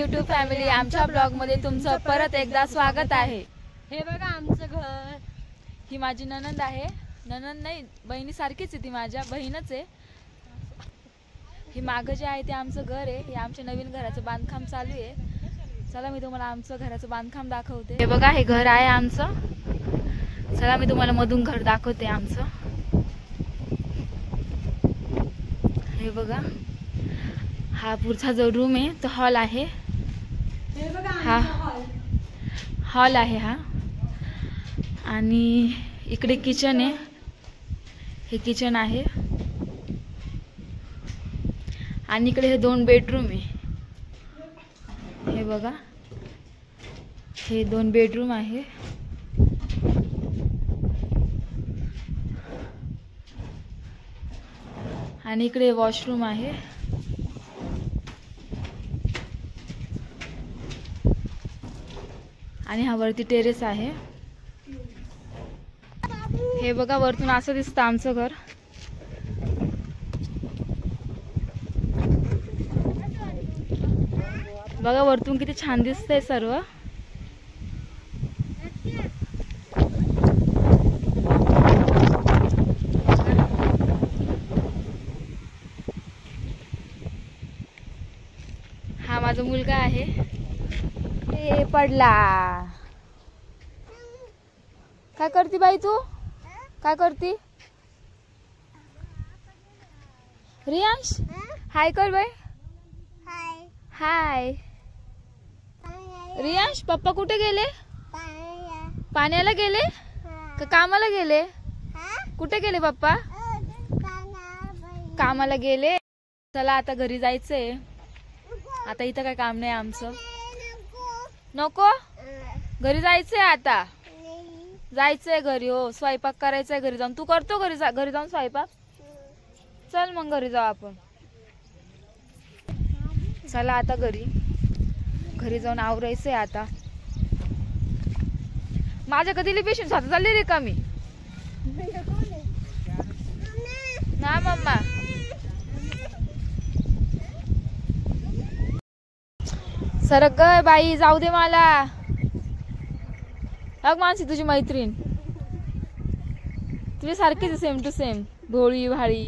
YouTube family, आमच्या blog मध्ये तुमचं परत एकदा स्वागत आहे। हे बघा आमचं घर। ही माझी ननंद आहे, ननंद नाही बहिणी सारखीच आहे, ती माझ्या बहीणच आहे। ही मागं जे आहे ते आमचं घर आहे, हे आमच्या नवीन घराचं बांधकाम चालू आहे। चला मी तुम्हाला आमचं घराचं बांधकाम दाखवते। हे बघा हे घर आहे आमचं, चला मी तुम्हाला मधून घर दाखवते आमचं। हे बघा हा पुढचा जो रूम आहे तो हॉल आहे, हा हॉल आहे हा। आणि इकडे किचन आहे, हे किचन आहे। आणि इकडे हे 2 बेडरूम आहे, हे बघा हे 2 बेडरूम आहे। आणि इकडे वॉशरूम आहे। आणि हा वरती टेरेस आहे। हे बघा वरतून असं दिसतं आमचं घर। बघा वरतून किती छान दिसतंय सर्व। हा माझा मुलगा आहे, ए पडला। काय करती बाई तू, काय करती? रियांश हाय कर बाई, हाय। रियांश पप्पा कुठे गेले? पाण्याला गेले का कामाला गेले? कुठे गेले पप्पा? कामाला गेले। चला आता घरी जायचंय, आता इथं काय काम नाही आमचं। नको घरी जायचंय, आता जायचंय घरी। हो स्वयंपाक करायचंय घरी जाऊन। तू करतो घरी जाऊन स्वयंपाक? चल मग घरी जाऊ आपण। चला आता घरी जाऊन आवरायचंय आता। माझ्या कधी पेशंट स्वतः चालली रे का मी ना मम्मा। सरक ग बाई, जाऊ दे मला। अग मानसी तुझी मैत्रीण तुझी सारखीच सेम टू सेम, भोळी भाळी।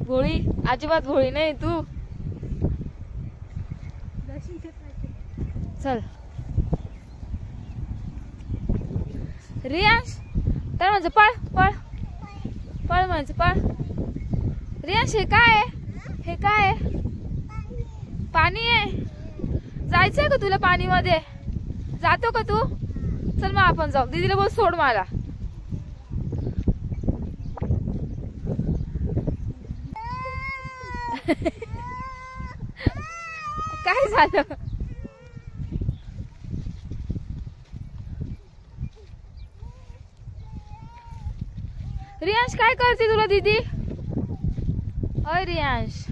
भोळी अजिबात भोळी नाही तू। चल रियांश तर म्हणजे पळ पळ पळ म्हणजे पळ। रियांश हे काय आहे, हे काय आहे? पाणी आहे? जायचंय का तुला पाणी मध्ये? जातो का तू? चल मग आपण जाऊ। दीदीला बोल सोड मला। काय झालं? रियांश काय करते तुला दीदी? अय रियांश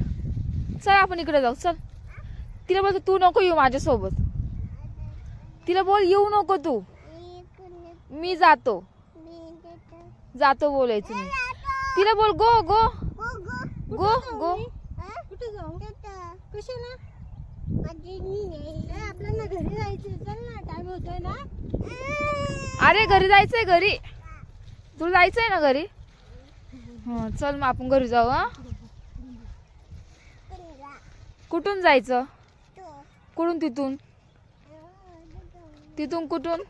चल आपण इकडे जाऊ, चल। तिला बोल तू नको येऊ माझ्या सोबत, तिला बोल येऊ नको तू। मी जातो जातो बोलायचं मी। तिला बोल गो गो गो गो। कुठे जाऊ? कशाला? आपल्याला घरी जायचंय, चल ना, टाइम होतोय ना। अरे घरी जायचंय, घरी तुला जायचंय ना घरी? हा चल मग आपण घरी जाऊ। हा कुठून जायचं? कुठून? तिथून? तिथून कुठून?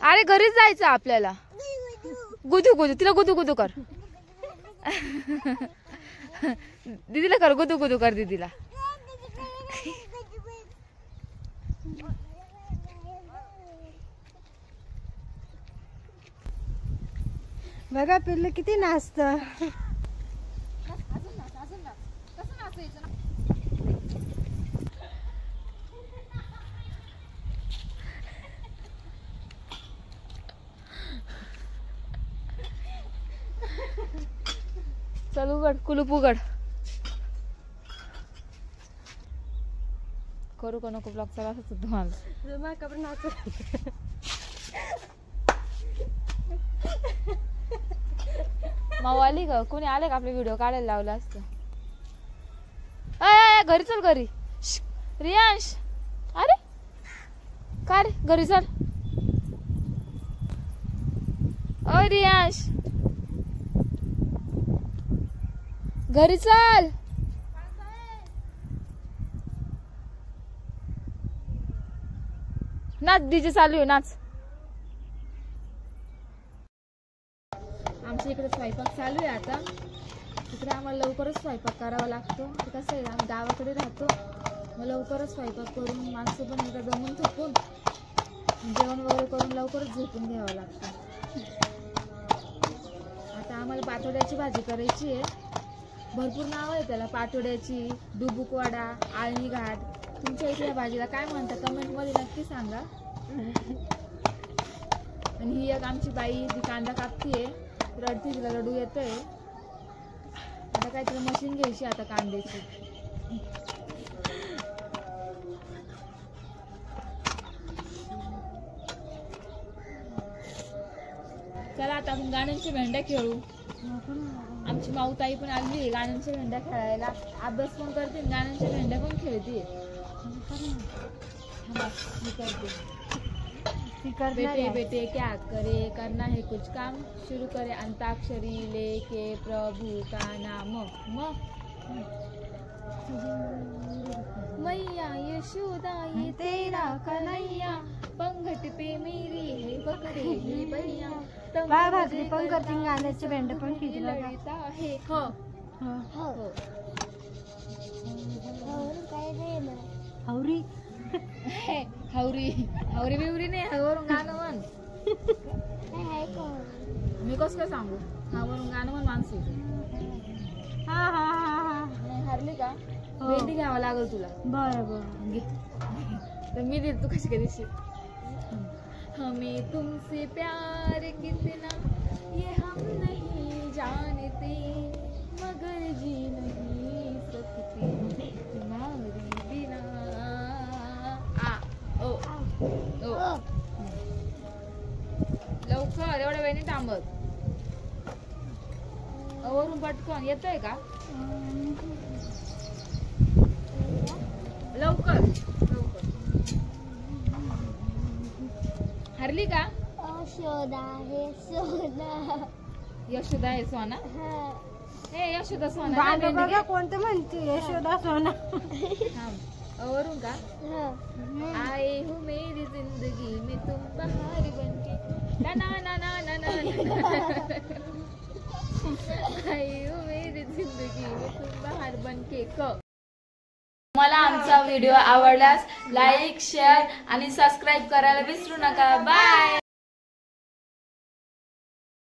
अरे घरीच जायचं आपल्याला। गुदू गुदू, तिला गुदू गुदू कर। दीदीला कर गुदू गुदू कर दीदीला। बघा पिल्लू किती नाचत। चल उघड, कुलूप उघड। करू का नको ब्लॉग? चला असं तुम्हाला कबर नाच। माऊ आली का? कोणी आले का? आपले व्हिडिओ काढायला लावला असतं। घरी चल घरी। रियांश अरे काय रे घरी चल. ओ रियांश घरी चल. नाच डीजे चालू आहे नाच. आमच्या इकडे स्वयंपाक चालू आहे आता. तिकडे आम्हाला लवकरच स्वयंपाक करावा लागतो. कसं आहे आम्ही गावाकडे राहतो मग लवकरच स्वयंपाक करून माणसं पण एकदा दमून थकून जेवण वगैरे करून लवकरच झोपून घ्यावं लागतं. आता आम्हाला पातोड्याची भाजी करायची आहे. भरपूर नाव आहे त्याला. पातोड्याची, डुबुकवाडा, आळणी घाट. तुमच्या इथे या भाजीला काय म्हणतात कमेंटमध्ये नक्की सांगा. आणि ही एक आमची बाई ती कांदा कापतीये. रडती तिला रडू येतंय. आता काय तिला मशीन घ्यायची आता कांद्याची. चला आता आपण गाण्यांच्या भेंड्या खेळू. आमची माऊताई पण आली आहे गाण्यांच्या भेंड्या खेळायला. अभ्यास पण करते गाण्यांच्या भेंड्या पण खेळते. बेटे बेटे क्या करे करना है कुछ काम शुरू करे अंताक्षरी लेके प्रभु का नाम. मैया यशोदा ये तेरा कन्हैया पंघट पे मेरी है पकड़े भैया. भाकरी पण करते गाण्याचे भेंड पण लढता है. हो हो हवरी हवरी हवरी बिवरी नाही. हवरून गाणं म्हण. मी कसं काय सांगू. हवरून गाणं म्हण माणसं. हा हा हा नाही हरली का भेंडी घ्यावं लागल तुला. बरं घे. तर मी देते तू कशी काय दिसशील. हमें तुमसे प्यार कितना ये हम नहीं जानते मगर जी नहीं सकते तुम्हारी बिना. ओ ओ लवकर एवढ्या वेळी थांबत. वरून पटकन येतोय का लवकर लवकर. हरली का. यशोदा हे सोना. यशोदा हे सोना. हे यशोदा सोना बघा कोणतं म्हणते यशोदा सोना. वरून का. आए हो मेरी जिंदगी में तुम बहार बनके ना ना ना ना ना ना. आए हो मेरी जिंदगी में तुम बहार बनके. मला आमचा व्हिडिओ आवडल्यास लाईक शेअर आणि सबस्क्राईब करायला विसरू नका. बाय.